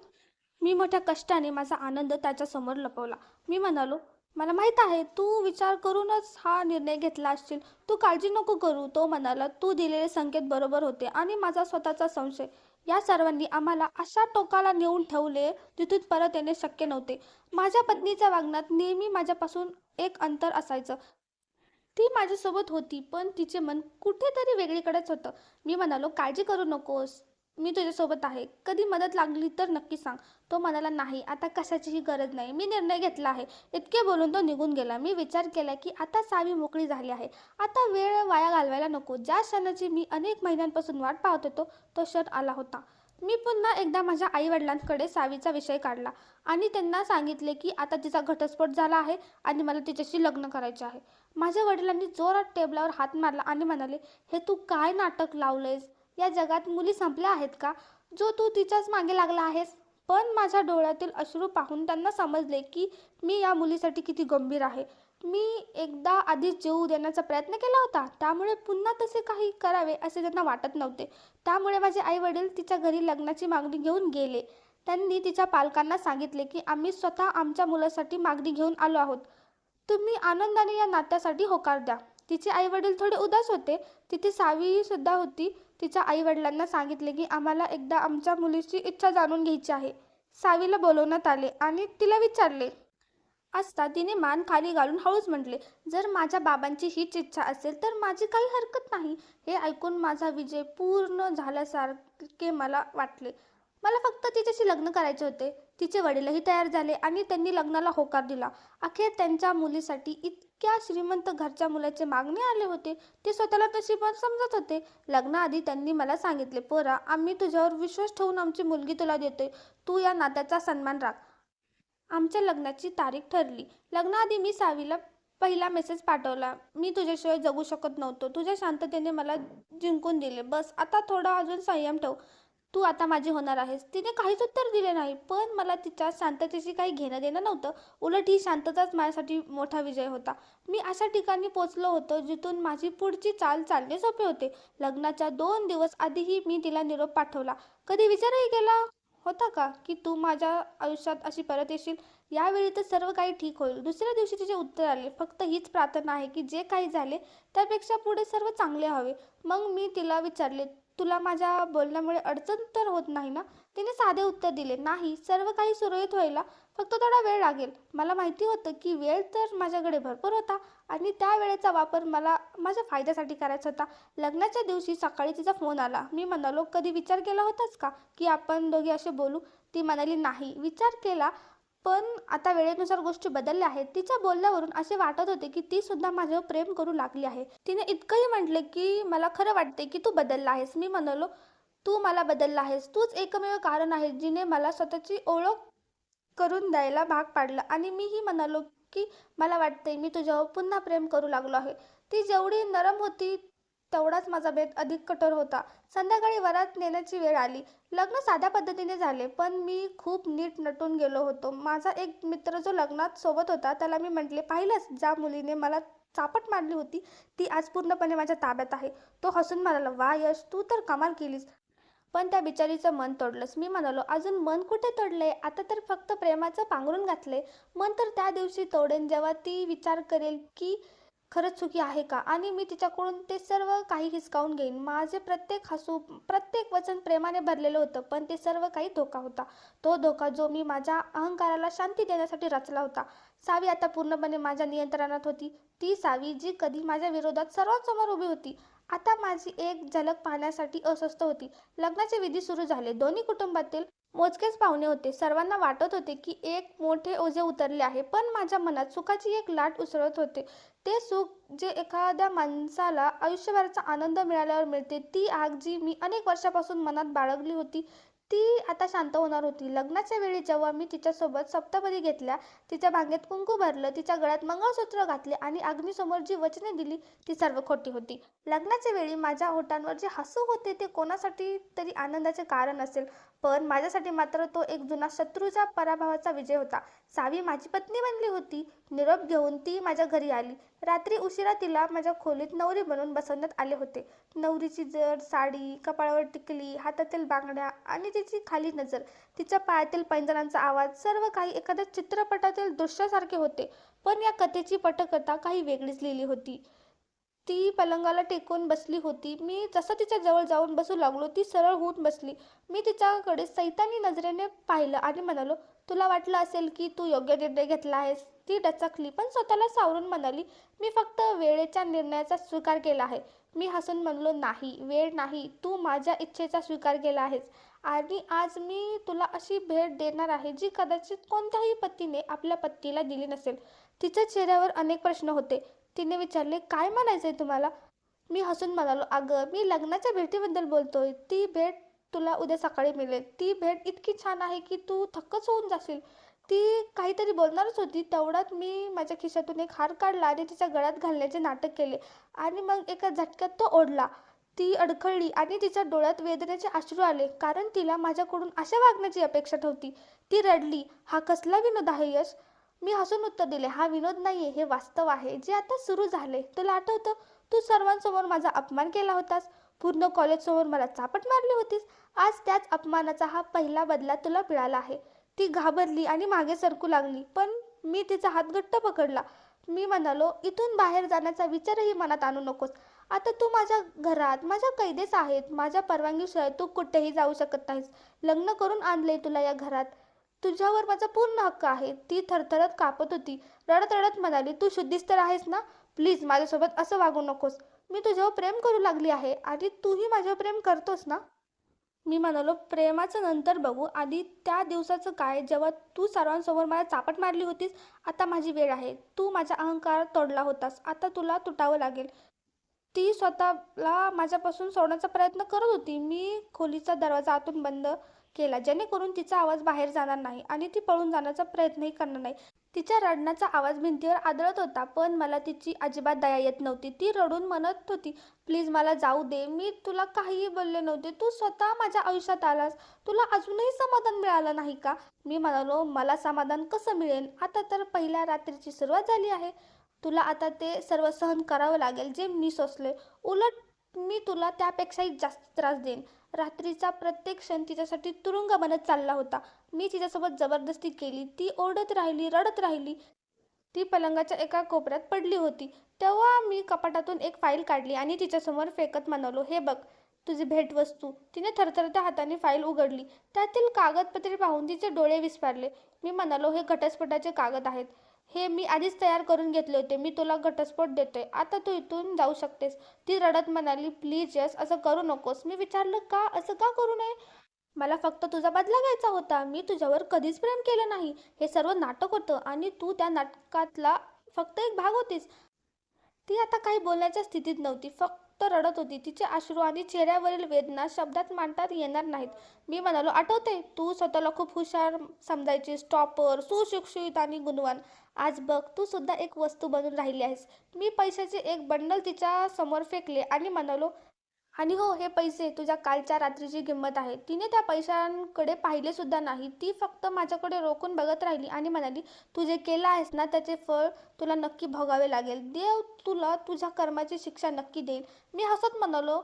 मी मोठ्या कष्टाने माझा आनंद त्याच्यासमोर लपवला. मी म्हणालो, मला माहीत आहे तू विचार करूनच हा निर्णय घेतला असशील. तू काळजी नको करू. तो म्हणाला, तू दिलेले संकेत बरोबर होते आणि माझा स्वतःचा संशय. या सर्वांनी आम्हाला अशा टोकाला नेऊन ठेवले जिथून परत येणे शक्य नव्हते. माझ्या पत्नीच्या वागण्यात नेहमी माझ्यापासून एक अंतर असायचं. ती माझ्यासोबत होती पण तिचे मन कुठेतरी वेगळीकडेच होतं. मी म्हणालो, काळजी करू नकोस, मी तुझ्यासोबत आहे. कधी मदत लागली तर नक्की सांग. तो म्हणाला, नाही, आता कशाचीही गरज नाही. मी निर्णय घेतला आहे. इतके बोलून तो निघून गेला. मी विचार केला की आता सावी मोकळी झाली आहे. आता वेळ वाया घालवायला नको. ज्या क्षणाची मी अनेक महिन्यांपासून वाट पाहत होतो तो क्षण आला होता. मी पुन्हा एकदा माझ्या आईवडिलांकडे सावीचा विषय काढला आणि त्यांना सांगितले की आता तिचा घटस्फोट झाला आहे आणि मला तिच्याशी लग्न करायचे आहे. माझ्या वडिलांनी जोरात टेबलावर हात मारला आणि म्हणाले, हे तू काय नाटक लावलेस? या जगात मुली संपल्या आहेत का, जो तू तिच्याच मागे लागला आहेस? पण माझ्या डोळ्यातील अश्रू पाहून त्यांना समजले की मी या मुलीसाठी किती गंभीर आहे. मी एकदा आधीच जीव देण्याचा प्रयत्न केला होता, त्यामुळे पुन्हा तसे काही करावे असे त्यांना वाटत नव्हते. त्यामुळे माझे आई वडील तिच्या घरी लग्नाची मागणी घेऊन गेले. त्यांनी तिच्या पालकांना सांगितले की आम्ही स्वतः आमच्या मुलासाठी मागणी घेऊन आलो आहोत. तुम्ही आनंदाने या नात्यासाठी होकार द्या. तिचे आई वडील थोडे उदास होते. तिथे सावी सुद्धा होती. तिच्या आई वडिलांना सांगितले की आम्हाला एकदा आमच्या मुलीची इच्छा जाणून घ्यायची आहे. सावीला बोलवण्यात आले आणि तिला विचारले असता तिने मान खाली घालून हळूच म्हटले, जर माझ्या बाबांची हीच इच्छा असेल तर माझी काही हरकत नाही. हे ऐकून माझा विजय पूर्ण झाल्यासारखे मला वाटले. मला फक्त तिच्याशी लग्न करायचे होते. तिचे वडीलही तयार झाले आणि त्यांनी लग्नाला होकार दिला. अखेर त्यांच्या मुलीसाठी इतक्या श्रीमंत घरच्या मुलाचे मागणे आले होते. ते स्वतःला नशीबवान समजत होते. लग्नाआधी त्यांनी मला सांगितले, पोरा, आम्ही तुझ्यावर विश्वास ठेवून आमची मुलगी तुला देतोय. तू या नात्याचा सन्मान राख. आमच्या लग्नाची तारीख ठरली. लग्नाआधी मी सावीला पहिला मेसेज पाठवला, मी तुझ्याशिवाय जगू शकत नव्हतो. तुझ्या शांततेने मला जिंकून दिले. बस आता थोडा अजून संयम ठेव. तू आता माझी होणार आहेस. तिने काहीच उत्तर दिले नाही, पण मला तिच्या शांततेशी काही घेणं देणं नव्हतं. उलट ही शांतताच माझ्यासाठी मोठा विजय होता. मी अशा ठिकाणी पोचलो होतो जिथून माझी पुढची चाल चालणे सोपे होते. लग्नाच्या 2 दिवस आधीही मी तिला निरोप पाठवला. कधी विचारही केला होता का की तू माझ्या आयुष्यात अशी परत येशील? यावेळी तर सर्व काही ठीक होईल. दुसऱ्या दिवशी तिचे उत्तर आले, फक्त हीच प्रार्थना आहे की जे काही झाले त्यापेक्षा पुढे सर्व चांगले हवे. मग मी तिला विचारले, तुला माझ्या बोलण्यामुळे अडचण तर होत नाही ना? तिने साधे उत्तर दिले, नाही, सर्व काही सुरळीत व्हायला फक्त थोडा वेळ लागेल. मला माहिती होतं की वेळ तर माझ्याकडे भरपूर होता आणि त्या वेळेचा वापर मला माझ्या फायद्यासाठी करायचा होता. लग्नाच्या दिवशी सकाळी तिचा फोन आला. मी म्हणालो, कधी विचार केला होतास का की आपण दोघे असे बोलू? ती म्हणाली, नाही, विचार केला पण आता वेळेनुसार गोष्टी बदलल्या आहेत. तिच्या बोलण्यावरून असे वाटत होते की ती सुद्धा माझ्यावर प्रेम करू लागली आहे. तिने इतकंही म्हटले की मला खरं वाटते की तू बदलला आहेस. मी म्हणालो, तू मला बदलला आहेस. तूच एकमेव कारण आहे जिने मला स्वतःची ओळख करून द्यायला भाग पाडलं. आणि मीही म्हणालो की मला वाटते मी तुझ्यावर पुन्हा प्रेम करू लागलो आहे. ती जेवढी नरम होती तेवढाच माझा भेद अधिक कठोर होता. संध्याकाळी वरात नेण्याची वेळ आली. लग्न साध्या पद्धतीने झाले, पण मी खूप नीट नटून गेलो होतो. माझा एक मित्र जो लग्नात सोबत होता त्याला मी म्हटले, पाहिलंस ज्या मुलीने मला चापट मारली होती ती आज पूर्णपणे माझ्या ताब्यात आहे. तो हसून म्हणाला, वा यश, तू तर कमाल केलीस. पण त्या बिचारीचं मन तोडलंस. मी म्हणालो, अजून मन कुठे तोडले, आता तर फक्त प्रेमाचं पांघरून घातले. मन तर त्या दिवशी तोडेन जेव्हा ती विचार करेल की खरंच चुकी आहे का, आणि मी तिच्याकडून ते सर्व काही हिसकावून घेईन. माझे प्रत्येक हसू, प्रत्येक वचन प्रेमाने भरलेलं होतं, पण ते सर्व काही धोका होता. तो धोका जो मी माझ्या अहंकाराला शांती देण्यासाठी रचला होता. सावी आता पूर्णपणे माझ्या नियंत्रणात होती. ती सावी जी कधी माझ्या विरोधात सर्वांसमोर उभी होती, आता माझी एक झलक पाहण्यासाठी अस्वस्थ होती. लग्नाचे विधी सुरू झाले. दोन्ही कुटुंबातील मोजकेच पाहुणे होते. सर्वांना वाटत होते की एक मोठे ओझे उतरले आहे, पण माझ्या मनात सुखाची एक लाट उसळत होते. ते सुख जे एखाद्या माणसाला आयुष्यभराचा आनंद मिळाल्यावर मिळते, ती आग जी मी अनेक वर्षापासून मनात बाळगली होती, ती आता शांत होणार होती. लग्नाच्या वेळी जेव्हा मी तिच्यासोबत सप्तपदी घेतल्या, तिच्या भांग्यात कुंकू भरलं, तिच्या गळ्यात मंगळसूत्र घातले आणि अग्नीसमोर जी वचने दिली ती सर्व खोटी होती. लग्नाच्या वेळी माझ्या ओठांवर जे हसू होते ते कोणासाठी तरी आनंदाचे कारण असेल, पण माझ्यासाठी मात्र तो एक जुना शत्रूच्या पराभवाचा विजय होता. सावी माझी पत्नी बनली होती. निरोप घेऊन ती माझ्या घरी आली. रात्री उशिरा तिला माझ्या खोलीत नवरी बनवून बसवण्यात आले होते. नवरीची जड साडी, कपाळावर टिकली, हातातील बांगड्या आणि तिची खाली नजर, तिच्या पायातील पैंजणांचा आवाज, सर्व काही एखाद्या चित्रपटातील दृश्यासारखे होते. पण या कथेची पटकथा काही वेगळीच लिहिली होती. ती पलंगाला टेकून बसली होती. मी जसं तिच्या जवळ जाऊन बसू लागलो, ती सरळ होऊन बसली. मी तिच्याकडे सैतानी नजरेने पाहिलं आणि म्हणालो, तुला वाटलं असेल की तू योग्य निर्णय घेतला आहेस. ती डचकली, पण स्वतःला सावरून म्हणाली, मी फक्त वेळेच्या निर्णयाचा स्वीकार केला आहे. मी हसून म्हणलो, नाही, वेळ नाही, तू माझ्या इच्छेचा स्वीकार केला आहेस. आणि आज मी तुला अशी भेट देणार आहे जी कदाचित कोणत्याही पतीने आपल्या पत्नीला दिली नसेल. तिच्या चेहऱ्यावर अनेक प्रश्न होते. तिने विचारले, काय म्हणायचंय तुम्हाला? मी हसून म्हणालो, अगं, मी लग्नाच्या भेटीबद्दल बोलतोय. ती भेट तुला उद्या सकाळी मिळेल. ती भेट इतकी छान आहे की तू थक्कच होऊन जाशील. ती काहीतरी बोलणारच होती, तेवढ्यात मी माझ्या खिशातून एक हार काढला आणि तिच्या गळ्यात घालण्याचे नाटक केले, आणि मग एका झटक्यात तो ओढला. ती अडखळली आणि तिच्या डोळ्यात वेदनेचे अश्रू आले, कारण तिला माझ्याकडून अशा वागण्याची अपेक्षा नव्हती. ती रडली. हा कसला विनोद आहे यश? मी हसून उत्तर दिले, हा विनोद नाहीये, हे वास्तव आहे जे आता सुरू झाले. तुला आठवतं, तू सर्वांसमोर माझा अपमान केला होतास, पूर्ण कॉलेजसमोर मला चापट मारली होतीस. आज त्याच अपमानाचा हा पहिला बदला तुला मिळाला आहे. ती घाबरली आणि मागे सरकू लागली, पण मी तिचा हात घट्ट पकडला. मी म्हणालो, इथून बाहेर जाण्याचा विचारही मनात आणू नकोस. आता तू माझ्या घरात माझ्या कैदेच आहेत. माझ्या परवानगीशिवाय तू कुठेही जाऊ शकत नाहीस. लग्न करून आणले तुला या घरात. तुझ्यावर माझा पूर्ण हक्क आहे. ती थरथरत कापत होती. रडत रडत म्हणाली, तू शुद्धीस तर आहेस ना? प्लीज माझ्यासोबत असं वागू नकोस. मी तुझ्यावर प्रेम करू लागली आहे आणि तूही माझ्यावर प्रेम करतोस ना? मी म्हणालो, प्रेमाचं नंतर बघू, आधी त्या दिवसाचं काय जेव्हा तू सर्वांसमोर मला चापट मारली होतीस. आता माझी वेळ आहे. तू माझा अहंकार तोडला होतास, आता तुला तुटावं लागेल. ती स्वतःला माझ्यापासून सोडण्याचा प्रयत्न करत होती. मी खोलीचा दरवाजा आतून बंद केला, जेणेकरून तिचा आवाज बाहेर जाणार नाही आणि ती पळून जाण्याचा प्रयत्नही करणार नाही. तिच्या रडण्याचा आवाज भिंतीवर आदळत होता, पण मला तिची अजिबात दया येत नव्हती. ती रडून म्हणत होती, प्लीज मला जाऊ दे. मी तुला काहीही बोलले नव्हते. तू स्वतः माझ्या आयुष्यात आलास. तुला अजूनही समाधान मिळालं नाही का? मी म्हणालो, मला समाधान कसं मिळेल? आता तर पहिल्या रात्रीची सुरुवात झाली आहे. तुला आता ते सर्व सहन करावं लागेल जे मी सोसले. उलट मी तुला त्यापेक्षाही जास्त त्रास देईन. रात्रीचा प्रत्येक क्षण तिच्यासाठी तुरुंग बनत चालला होता. मी तिच्यासोबत जबरदस्ती केली. ती ओरडत राहिली, रडत राहिली. ती पलंगाच्या एका कोपऱ्यात पडली होती. तेव्हा मी कपाटातून एक फाईल काढली आणि तिच्यासमोर फेकत म्हणालो, हे बघ, तुझी भेटवस्तू. तिने थरथरत्या हाताने फाईल उघडली. त्यातील कागदपत्रे पाहून तिचे डोळे विस्फारले. मी म्हणालो, हे घटस्फोटाचे कागद आहेत. हे मी आधीच तयार करून घेतले होते. मी तुला घटस्फोट देतोय. आता तू इथून जाऊ शकतेस. ती रडत म्हणाली, प्लीज यश, असं करू नकोस. मी विचारलं, का? असं का करू नये? मला फक्त तुझा बदला घ्यायचा होता. मी तुझ्यावर कधीच प्रेम केलं नाही. हे सर्व नाटक होतं आणि तू त्या नाटकातला फक्त एक भाग होतीस. ती आता काही बोलण्याच्या स्थितीत नव्हती. फक्त रडत होती. तिचे अश्रू आणि चेहऱ्यावरील वेदना शब्दात मांडता येणार नाहीत. मी म्हणालो, आठवते, तू स्वतःला खूप हुशार समजायचीस, टॉपर, सुशिक्षित आणि गुणवान. आज बघ, तू सुद्धा एक वस्तू बनून राहिली आहेस. मी पैशाचे एक बंडल तिच्या समोर फेकले आणि म्हणालो, आणि हो, हे पैसे तुझ्या कालच्या रात्रीची किंमत आहे. तिने त्या पैशांकडे पाहिले सुद्धा नाही. ती फक्त माझ्याकडे रोखून बघत राहिली आणि म्हणाली, तू जे केलं आहेस ना, त्याचे फळ तुला नक्की भोगावे लागेल. देव तुला तुझ्या कर्माची शिक्षा नक्की देईल. मी हसत म्हणालो,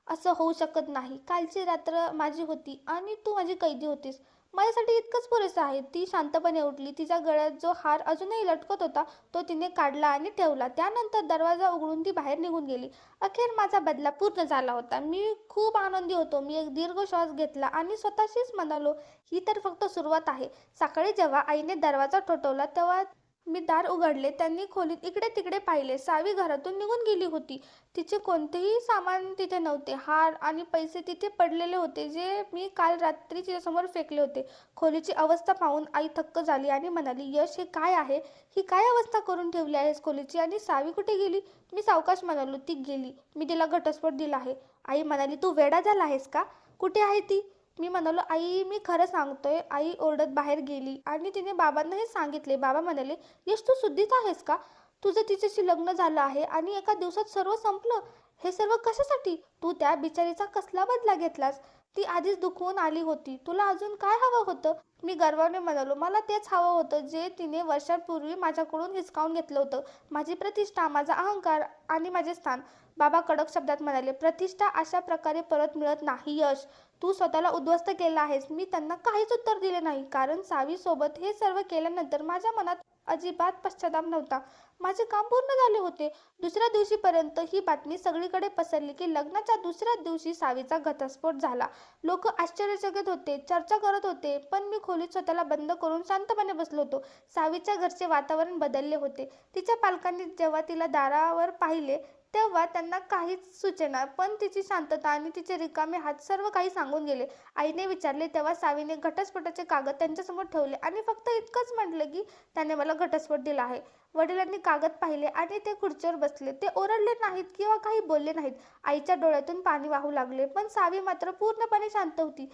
असं होऊ शकत नाही. कालची रात्र माझी होती आणि तू माझी कैदी होतीस. माझ्यासाठी इतकंच पुरेसं आहे. ती शांतपणे उठली. तिच्या गळ्यात जो हार अजूनही लटकत होता तो तिने काढला आणि ठेवला. त्यानंतर दरवाजा उघडून ती बाहेर निघून गेली. अखेर माझा बदला पूर्ण झाला होता. मी खूप आनंदी होतो. मी एक दीर्घ श्वास घेतला आणि स्वतःशीच म्हणालो, ही तर फक्त सुरुवात आहे. सकाळी जेव्हा आईने दरवाजा ठोठावला तेव्हा मी दार उघडले. त्यांनी खोलीत इकडे तिकडे पाहिले. सावी घरातून निघून गेली होती. तिचे कोणतेही सामान तिथे नव्हते. हार आणि पैसे तिथे पडलेले होते, जे मी काल रात्री तिच्यासमोर फेकले होते. खोलीची अवस्था पाहून आई थक्क झाली आणि म्हणाली, यश, हे काय आहे? ही काय अवस्था करून ठेवली आहेस खोलीची? आणि सावी कुठे गेली? मी सावकाश म्हणालो, ती गेली. मी तिला घटस्फोट दिला आहे. आई म्हणाली, तू वेडा झाला आहेस का? कुठे आहे ती? मी म्हणालो, आई, मी खरं सांगतोय. आई ओरडत बाहेर गेली आणि तिने बाबांना हे सांगितले. बाबा म्हणाले, यश, तू शुद्धीत आहेस का? तुझं तिच्याशी लग्न झालं आहे आणि एका दिवसात सर्व संपलं. हे सर्व कशासाठी? तू त्या बिचारीचा कसला बदला घेतलास? ती आधीच दुखवून आली होती. तुला अजून काय हवं होतं? मी गर्वाने म्हणालो, मला तेच हवं होतं जे तिने वर्षांपूर्वी माझ्याकडून हिसकावून घेतलं होतं. माझी प्रतिष्ठा, माझा अहंकार आणि माझे स्थान. बाबा कडक शब्दात म्हणाले, प्रतिष्ठा अशा प्रकारे परत मिळत नाही, यश. तू स्वतःला उद्ध्वस्त केला आहेस. मी त्यांना काहीच उत्तर दिले नाही, कारण सावीसोबत हे सर्व केल्यानंतर माझ्या मनात अजिबात पश्चाताप नव्हता. माझे काम पूर्ण झाले होते. दुसऱ्या दिवशीपर्यंत ही बातमी सगळीकडे पसरली की लग्नाच्या दुसऱ्या दिवशी सावीचा घटस्फोट झाला. लोक आश्चर्यचकित होते, चर्चा करत होते, पण मी खोलीत स्वतःला बंद करून शांतपणे बसलो होतो. सावीच्या घरचे वातावरण बदलले होते. तिच्या पालकांनी जेव्हा तिला दारावर पाहिले तेव्हा त्यांना काहीच सुचेना, पण तिची शांतता आणि तिचे रिकामे हात सर्व काही सांगून गेले. आईने विचारले तेव्हा सावीने घटस्फोटाचे कागद त्यांच्यासमोर ठेवले आणि फक्त इतकंच म्हटलं की त्याने मला घटस्फोट दिला आहे. वडिलांनी कागद पाहिले आणि ते खुर्चीवर बसले. ते ओरडले नाहीत किंवा काही बोलले नाहीत. आईच्या डोळ्यातून पाणी वाहू लागले, पण सावी मात्र पूर्णपणे शांत होती.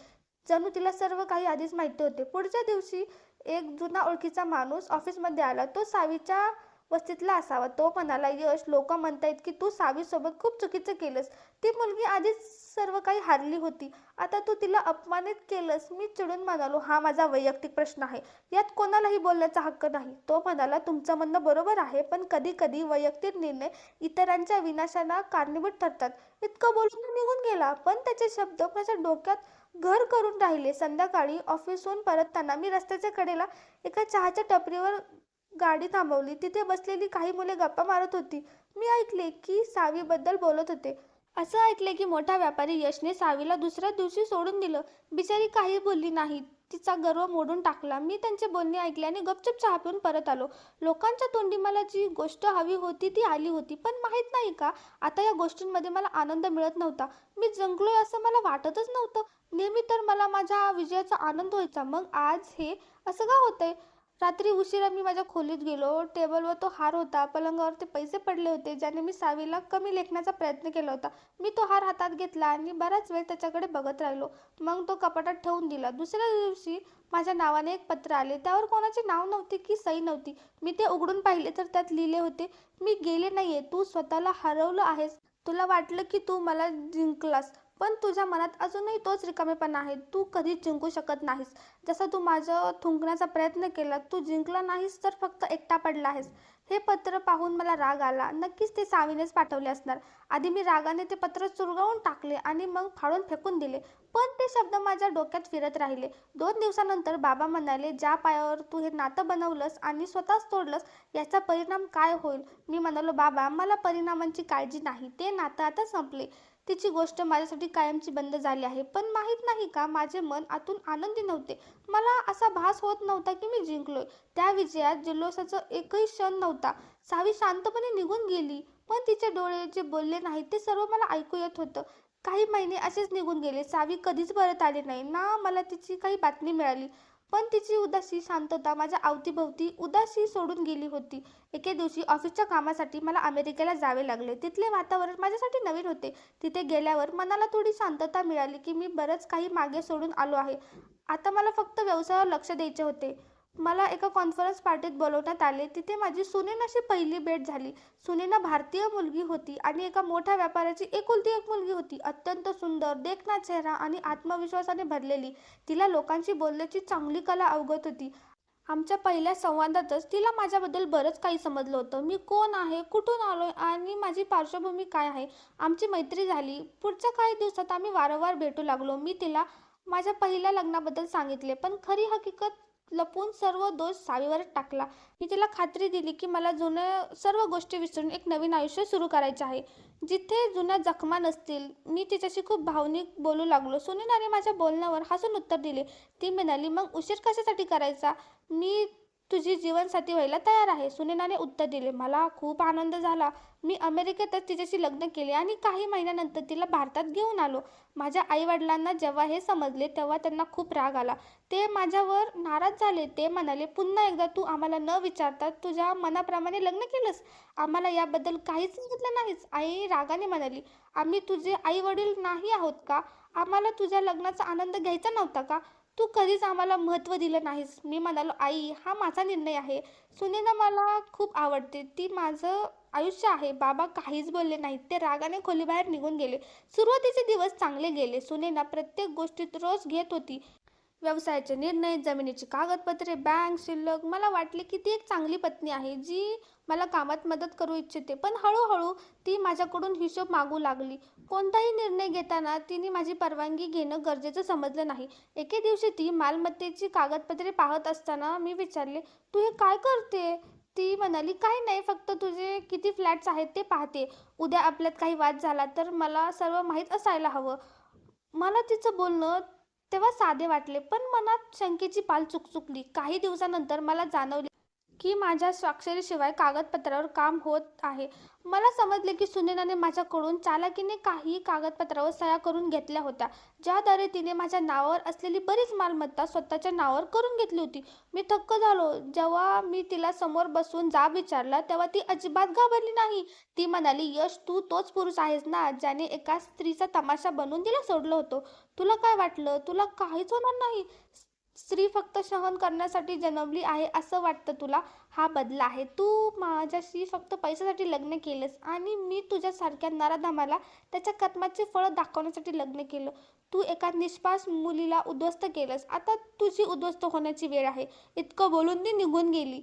जणू तिला सर्व काही आधीच माहिती होते. पुढच्या दिवशी एक जुना ओळखीचा माणूस ऑफिसमध्ये आला. तो सावीच्या वस्तीतला असावा. तो म्हणाला, यश, लोक म्हणतायत की तू सावीसोबत खूप चुकीचं केलंस. ती मुलगी आधीच सर्व काही हारली होती. आता तू तिला अपमानित केलंस. मी चिडून म्हणालो, हा माझा वैयक्तिक प्रश्न आहे. यात कोणालाही बोलण्याचा हक्क नाही. तो म्हणाला, तुमचं म्हणणं बरोबर आहे, पण कधी कधी वैयक्तिक निर्णय इतरांच्या विनाशाला कारणीभूत ठरतात. इतकं बोलून तो निघून गेला, पण त्याचे शब्द माझ्या डोक्यात घर करून राहिले. संध्याकाळी ऑफिसहून परतताना मी रस्त्याच्या कडेला एका चहाच्या टपरीवर गाडी थांबवली. तिथे बसलेली काही मुले गप्पा मारत होती. मी ऐकले की सावीबद्दल बोलत होते. असं ऐकले की मोठा व्यापारी यशने सावीला दुसऱ्या दिवशी सोडून दिलं. बिचारी काही बोलली नाही. तिचा गर्व मोडून टाकला. मी त्यांचे बोलणे ऐकले आणि गपचूप चहा पिऊन परत आलो. लोकांच्या तोंडी मला जी गोष्ट हवी होती ती आली होती, पण माहीत नाही का, आता या गोष्टींमध्ये मला आनंद मिळत नव्हता. मी जिंकलोय असं मला वाटतच नव्हतं. नेहमी तर मला माझ्या विजयाचा आनंद व्हायचा. मग आज हे असं का होतंय? रात्री उशिरा मी माझ्या खोलीत गेलो. टेबलवर तो हार होता. पलंगावर ते पैसे पडले होते, ज्याने मी सावीला कमी लेखण्याचा प्रयत्न केला होता. मी तो हार हातात घेतला आणि बराच वेळ त्याच्याकडे बघत राहिलो. मग तो कपाटात ठेवून दिला. दुसऱ्या दिवशी माझ्या नावाने एक पत्र आले. त्यावर कोणाचे नाव नव्हते की सही नव्हती. मी ते उघडून पाहिले तर त्यात लिहिले होते, मी गेले नाहीये. तू स्वतःला हरवलं आहेस. तुला वाटलं की तू मला जिंकलास, पण तुझ्या मनात अजूनही तोच रिकामेपणा आहे. तू कधीच जिंकू शकत नाहीस. जसा तू माझं थुंकण्याचा प्रयत्न केला, तू जिंकला नाहीस तर फक्त एकटा पडला आहेस. हे पत्र पाहून मला राग आला. नक्कीच ते सावीनेच पाठवले असणार. आधी मी रागाने ते पत्र चुरगळून टाकले आणि मग फाडून फेकून दिले. पण ते शब्द माझ्या डोक्यात फिरत राहिले. 2 दिवसानंतर बाबा म्हणाले, ज्या पायावर तू हे नातं बनवलंस आणि स्वतःच तोडलंस, याचा परिणाम काय होईल? मी म्हणालो, बाबा, मला परिणामांची काळजी नाही. ते नातं आता संपले. तिची गोष्ट माझ्यासाठी कायमची बंद झाली आहे. पण माहीत नाही का, माझे मन आतून आनंदी नव्हते. मला असा भास होत नव्हता की मी जिंकलोय. त्या विजयात जल्लोषाचा एकही क्षण नव्हता. सावी शांतपणे निघून गेली, पण तिचे डोळे जे बोलले नाहीत ते सर्व मला ऐकू येत होतं. काही महिने असेच निघून गेले. सावी कधीच परत आली नाही ना. मला तिची काही बातमी मिळाली. पण तिची उदासी शांतता माझ्या अवतीभोवती उदासी सोडून गेली होती. एके दिवशी ऑफिसच्या कामासाठी मला अमेरिकेला जावे लागले. तिथले वातावरण माझ्यासाठी नवीन होते. तिथे गेल्यावर मनाला थोडी शांतता मिळाली की मी बरंच काही मागे सोडून आलो आहे. आता मला फक्त व्यवसायावर लक्ष द्यायचे होते. मला एका कॉन्फरन्स पार्टीत बोलवण्यात आले. तिथे माझी सुनेनाशी पहिली भेट झाली. सुनेना भारतीय मुलगी होती आणि एका मोठ्या व्यापाऱ्याची एकुलती एक मुलगी होती. अत्यंत सुंदर, देखणा चेहरा आणि आत्मविश्वासाने भरलेली. तिला लोकांशी बोलण्याची चांगली कला अवगत होती. आमच्या पहिल्या संवादातच तिला माझ्याबद्दल बरंच काही समजलं होतं. मी कोण आहे, कुठून आलोय आणि माझी पार्श्वभूमी काय आहे. आमची मैत्री झाली. पुढच्या काही दिवसात आम्ही वारंवार भेटू लागलो. मी तिला माझ्या पहिल्या लग्नाबद्दल सांगितले, पण खरी हकीकत लपवून सर्व दोष सावीवर टाकला. मी तिला खात्री दिली की मला जुन्या सर्व गोष्टी विसरून एक नवीन आयुष्य सुरू करायचे आहे, जिथे जुन्या जखमा नसतील. मी तिच्याशी खूप भावनिक बोलू लागलो. सुनीनाने माझ्या बोलण्यावर हसून उत्तर दिले. ती म्हणाली, मग उशीर कशासाठी करायचा? मी तुझी जीवनसाथी व्हायला तयार आहे. सुनीनाने उत्तर दिले. मला खूप आनंद झाला. मी अमेरिकेतच तिच्याशी लग्न केले आणि काही महिन्यानंतर तिला भारतात घेऊन आलो. माझ्या आईवडिलांना जेव्हा हे समजले तेव्हा त्यांना खूप राग आला. ते माझ्यावर नाराज झाले. ते म्हणाले, पुन्हा एकदा तू आम्हाला न विचारता तुझ्या मनाप्रमाणे लग्न केलंस. आम्हाला याबद्दल काहीच सांगितलं नाहीस. आई रागाने म्हणाली, आम्ही तुझे आई वडील नाही आहोत का? आम्हाला तुझ्या लग्नाचा आनंद घ्यायचा नव्हता का? तू कधीच आम्हाला महत्त्व दिलं नाहीस. मी म्हणालो, आई हा माझा निर्णय आहे. सुनेना मला खूप आवडते. ती माझं आयुष्य आहे. बाबा काहीच बोलले नाहीत. ते रागाने खोलीबाहेर निघून गेले. सुरुवातीचे दिवस चांगले गेले. सुनेना प्रत्येक गोष्टीत रस घेत होती. व्यवसायाचे निर्णय, जमिनीची कागदपत्रे, बँक शिल्लक. मला वाटले की ती एक चांगली पत्नी आहे जी मला कामात मदत करू इच्छिते. पण हळूहळू ती माझ्याकडून हिशोब मागू लागली. कोणताही निर्णय घेताना तिने माझी परवानगी घेणं गरजेचं समजलं नाही. एके दिवशी ती मालमत्तेची कागदपत्रे पाहत असताना मी विचारले, तू हे काय करते? ती म्हणाली, काही नाही, फक्त तुझे किती फ्लॅट्स आहेत ते पाहते. उद्या आपल्यात काही वाद झाला तर मला सर्व माहीत असायला हवं. मला तिचं बोलणं तेव्हा साधे वाटले, पण मनात शंकेची पाल चुकचुकली. काही दिवसानंतर मला जाणवले की माझ्या स्वाक्षरीशिवाय कागदपत्रावर काम होत आहे. मला समजले की सुनैनाने माझ्याकडून चालाकीने काही कागदपत्रावर सह्या करून घेतल्या होत्या, ज्याद्वारे तिने माझ्या नावावर असलेली बरीच मालमत्ता स्वतःच्या नावावर करून घेतली होती. मी थक्क झालो. जेव्हा मी तिला समोर बसवून जाब विचारला तेव्हा ती अजिबात घाबरली नाही. ती म्हणाली, यश, तू तोच पुरुष आहेस ना ज्याने एका स्त्रीचा तमाशा बनवून तिला सोडलं होतं. तुला काय वाटलं? तुला काहीच होणार नाही. स्त्री फक्त सहन करण्यासाठी जन्मली आहे असं वाटतं तुला. हा बदला आहे. तू माझ्याशी फक्त पैशासाठी लग्न केलंस आणि मी तुझ्यासारख्या नराधमाला त्याच्या कर्माचे फळ दाखवण्यासाठी लग्न केलं. तू एका निष्पास मुलीला उद्ध्वस्त केलंस. आता तुझी उद्ध्वस्त होण्याची वेळ आहे. इतकं बोलून ती निघून गेली.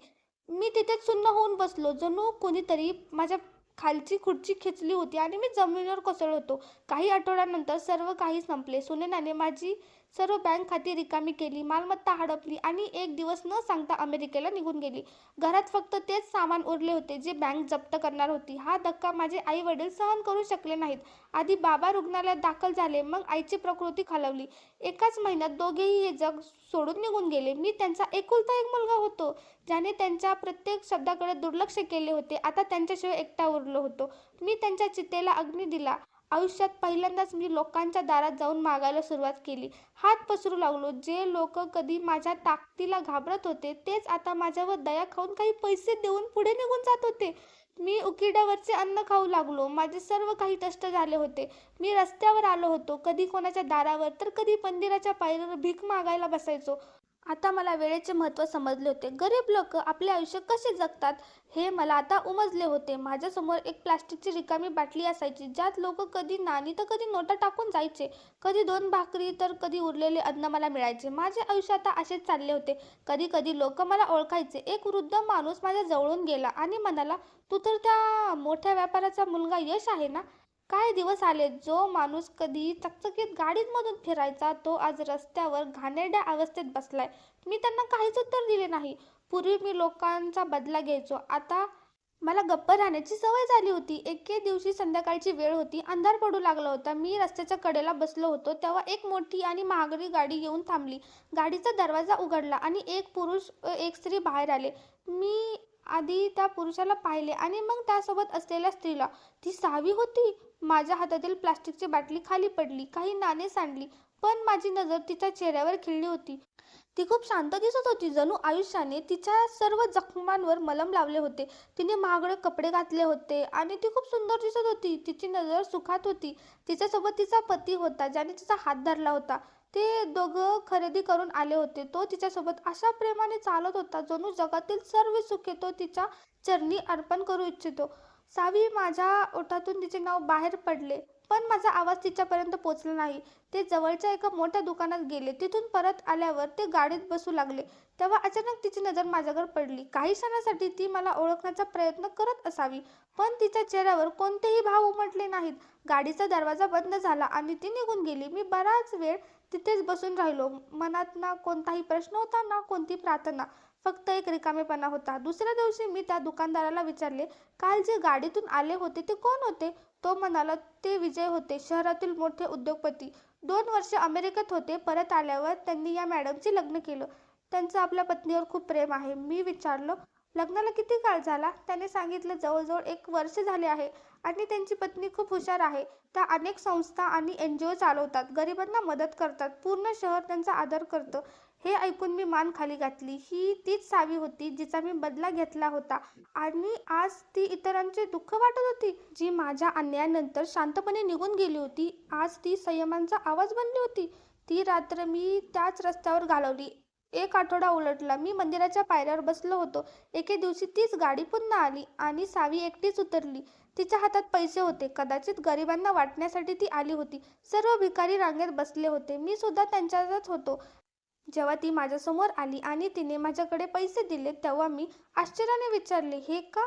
मी तिथेच सुन्न होऊन बसलो. जणू कोणीतरी माझ्या खालची खुर्ची खेचली होती आणि मी जमिनीवर कोसळलो होतो. काही आठवड्यानंतर सर्व काही संपले. सुनैनाने माझी सर्व बँक खाती रिकामी केली, मालमत्ता हडपली आणि एक दिवस न सांगता अमेरिकेला निघून गेली. घरात फक्त तेच सामान उरले होते जे बँक जप्त करणार होती. हा धक्का माझे आई वडील सहन करू शकले नाहीत. आधी बाबा रुग्णालयात दाखल झाले, मग आईची प्रकृती खालावली. एकाच महिन्यात दोघेही हे जग सोडून निघून गेले. मी त्यांचा एकुलता एक मुलगा होतो, ज्याने त्यांच्या प्रत्येक शब्दाकडे दुर्लक्ष केले होते. आता त्यांच्याशिवाय एकटा उरलो होतो. मी त्यांच्या चितेला अग्नी दिला. आयुष्यात पहिल्यांदाच मी लोकांच्या दारात जाऊन मागायला सुरुवात केली. हात पसरू लागलो. जे लोक कधी माझ्या ताकदीला घाबरत होते तेच आता माझ्यावर दया खाऊन काही पैसे देऊन पुढे निघून जात होते. मी उकिरड्यावरचे अन्न खाऊ लागलो. माझे सर्व काही नष्ट झाले होते. मी रस्त्यावर आलो होतो, कधी कोणाच्या दारावर तर कधी मंदिराच्या पायरीवर भीक मागायला बसायचो. आता मला वेळेचे महत्त्व समजले होते. गरीब लोक आपले आयुष्य कसे जगतात हे मला आता उमजले होते. माझ्यासमोर एक प्लास्टिकची रिकामी बाटली असायची, ज्यात लोक कधी नाणी तर कधी नोटा टाकून जायचे. कधी 2 भाकरी तर कधी उरलेले अन्न मला मिळायचे. माझे आयुष्य आता असेच चालले होते. कधी कधी लोक मला ओळखायचे. एक वृद्ध माणूस माझ्या जवळून गेला आणि म्हणाला, तू तर त्या मोठ्या व्यापाऱ्याचा मुलगा यश आहे ना? काय दिवस आले. जो माणूस कधी चकचकीत गाडीमधून फिरायचा तो आज रस्त्यावर घाणेरड्या अवस्थेत बसलाय. मी त्यांना काहीच उत्तर दिले नाही. पूर्वी मी लोकांचा बदला घ्यायचो. आता मला गप्प राहण्याची सवय झाली होती. एके दिवशी संध्याकाळची वेळ होती. अंधार पडू लागला होता. मी रस्त्याच्या कडेला बसलो होतो तेव्हा एक मोठी आणि महागडी गाडी येऊन थांबली. गाडीचा दरवाजा उघडला आणि एक पुरुष एक स्त्री बाहेर आले. मी आधी त्या पुरुषाला पाहिले आणि मग त्यासोबत असलेल्या स्त्रीला. ती सावी होती. माझ्या हातातील प्लास्टिकची बाटली खाली पडली, काही नाणी सांडली, पण माझी नजर तिच्या चेहऱ्यावर खिळली होती. ती खूप शांत दिसत होती, जणू आयुष्याने तिच्या सर्व जखमांवर मलम लावले होते. तिने महागडे कपडे घातले होते आणि ती खूप सुंदर दिसत होती. तिची नजर सुखात होती. तिच्यासोबत तिचा पती होता, ज्याने तिचा हात धरला होता. ते दोघं खरेदी करून आले होते. तो तिच्यासोबत अशा प्रेमाने चालत होता, जणू जगातील सर्व सुखे तो तिच्या चरणी अर्पण करू इच्छितो. सावी, माझ्या ओठातून तिचे नाव बाहेर पडले, पण माझा आवाज तिच्यापर्यंत पोचला नाही. ते जवळच्या एका मोठ्या दुकानात गेले. तिथून परत आल्यावर ते गाडीत बसू लागले. तेव्हा अचानक तिची नजर माझ्यावर पडली. काही क्षणासाठी ती मला ओळखण्याचा प्रयत्न करत असावी, पण तिच्या चेहऱ्यावर कोणतेही भाव उमटले नाहीत. गाडीचा दरवाजा बंद झाला आणि ती निघून गेली. मी बराच वेळ तिथेच बसून राहिलो. मनात ना कोणताही प्रश्न होता, ना कोणती प्रार्थना, फक्त एक रिकामेपणा होता. दुसऱ्या दिवशी मी त्या दुकानदाराला विचारले, काल जे गाडीतून आले होते ते कोण होते? तो म्हणाला, ते विजय होते, शहरातील मोठे उद्योगपती. 2 वर्षे अमेरिकेत होते. परत आल्यावर त्यांनी या मॅडमचे लग्न केलं. त्यांचं आपल्या पत्नीवर खूप प्रेम आहे. मी विचारलं, लग्नाला किती काळ झाला? त्याने सांगितलं, जवळजवळ 1 वर्ष झाले आहे आणि त्यांची पत्नी खूप हुशार आहे. त्या अनेक संस्था आणि NGO चालवतात, गरिबांना मदत करतात, पूर्ण शहर त्यांचा आदर करतं. हे ऐकून मी मान खाली घातली. ही तीच सावी होती जिचा मी बदला घेतला होता आणि आज ती इतरांचे दुःख वाटत होती. जी माझ्या अन्यायानंतर शांतपणे निघून गेली होती, आज ती संयमांचा आवाज बनली होती. ती रात्र मी त्याच रस्त्यावर घालवली. 1 आठवडा उलटला. मी मंदिराच्या पायऱ्यावर बसलो होतो. एके दिवशी तीच गाडी पुन्हा आली आणि सावी एकटीच उतरली. तिच्या हातात पैसे होते. कदाचित गरिबांना वाटण्यासाठी ती आली होती. सर्व भिकारी रांगेत बसले होते. मी सुद्धा त्यांच्यातच होतो. जेव्हा ती माझ्यासमोर आली आणि तिने माझ्याकडे पैसे दिले, तेव्हा मी आश्चर्याने विचारले, हे का?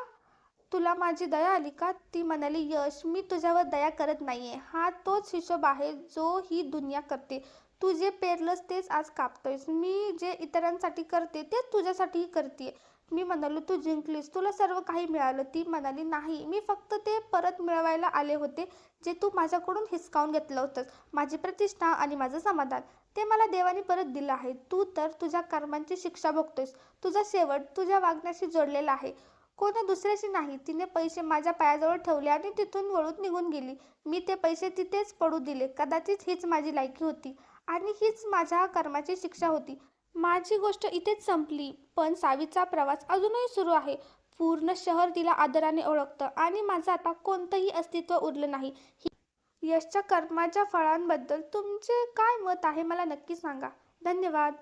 तुला माझी दया आली का? ती म्हणाली, यश, मी तुझ्यावर दया करत नाहीये. हा तोच हिशोब आहे जो ही दुनिया करते. तू जे पेरलंस तेच आज कापतोयस. मी जे इतरांसाठी करते तेच तुझ्यासाठीही करते. मी म्हणालो, तू जिंकलीस, तुला सर्व काही मिळालं. ती म्हणाली, नाही, मी फक्त ते परत मिळवायला आले होते जे तू माझ्याकडून हिसकावून घेतलं होतंस. माझी प्रतिष्ठा आणि माझं समाधान, ते मला देवाने परत दिलं आहे. तू तर तुझ्या कर्मांची शिक्षा भोगतोयस. तुझा शेवट तुझ्या वागण्याशी जोडलेला आहे, कोणा दुसऱ्याशी नाही. तिने पैसे माझ्या पायाजवळ ठेवले आणि तिथून वळून निघून गेली. मी ते पैसे तिथेच पडू दिले. कदाचित हीच माझी लायकी होती आणि हीच माझ्या कर्माची शिक्षा होती. माझी गोष्ट इथेच संपली, पण सावीचा प्रवास अजूनही सुरू आहे. पूर्ण शहर तिला आदराने ओळखतं आणि माझं आता कोणतंही अस्तित्व उरलं नाही. यशच्या कर्माच्या फळांबद्दल तुमचे काय मत आहे मला नक्की सांगा. धन्यवाद.